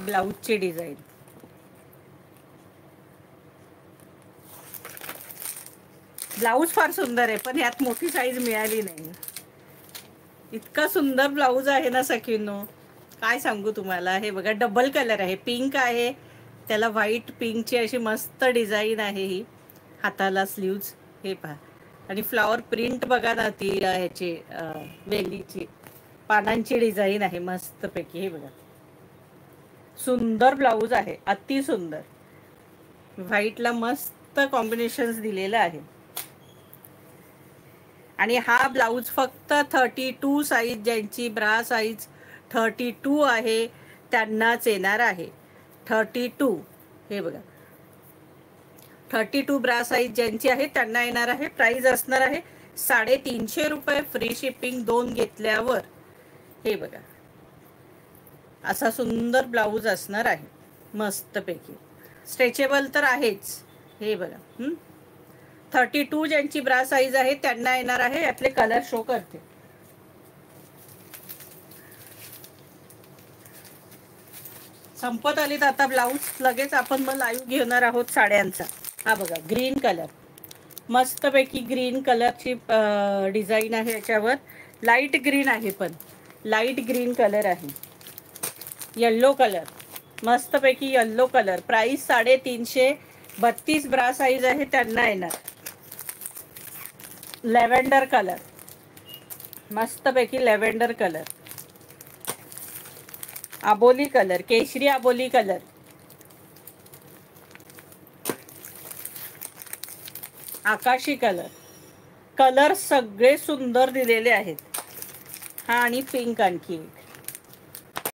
ब्लाऊजची design. Blouse फार सुंदर आहे, पण यात मोठी साईज मिळाली नाही. इतका सुंदर ब्लाऊज आहे ना सखींनो, काय सांगू तुम्हाला. हे बघा, डबल कलर आहे, पिंक आहे, त्याला व्हाईट पिंकची अशी मस्त डिझाईन आहे. ही हाताला स्लीव्ज हे पहा, आणि फ्लॉवर प्रिंट बघा ना, ती ह्याची वेलीची पानांची डिझाईन आहे मस्तपैकी. हे बघा, सुंदर ब्लाऊज आहे, अति सुंदर. व्हाईटला मस्त कॉम्बिनेशन्स दिलेलं आहे. आणि हा ब्लाऊज फक्त 32 साईज, ज्यांची ब्रा साईज 32 आहे त्यांनाच येणार आहे. 32, हे बघा, 32 ब्रा साईज ज्यांची आहे त्यांना येणार आहे. प्राइस असणार आहे 350 रुपये, फ्री शिपिंग 2 घेतल्यावर. हे बघा, असा सुंदर ब्लाऊज असणार आहे मस्तपैकी. स्ट्रेचेबल तर आहेच. हे बघा, 32 ज्यांची ब्रा साईज आहे त्यांना येणार आहे. यातले कलर शो करते. संपत आलीत आता ब्लाऊज. लगेच आपण मग लाईव्ह घेणार आहोत साड्यांचा. हा बघा, ग्रीन कलर, मस्तपैकी ग्रीन कलरची डिझाईन आहे याच्यावर. लाईट ग्रीन आहे, पण लाईट ग्रीन कलर आहे. येल्लो कलर, मस्तपैकी yellow colour. Price 350. 32 bra size आहे त्यांना येणार. लॅव्हेंडर कलर, मस्तपैकी लॅव्हेंडर कलर. आबोली कलर, केशरी आबोली कलर. आकाशी कलर. कलर सगळे सुंदर दिलेले आहेत. हा, आणि पिंक आणखी एक.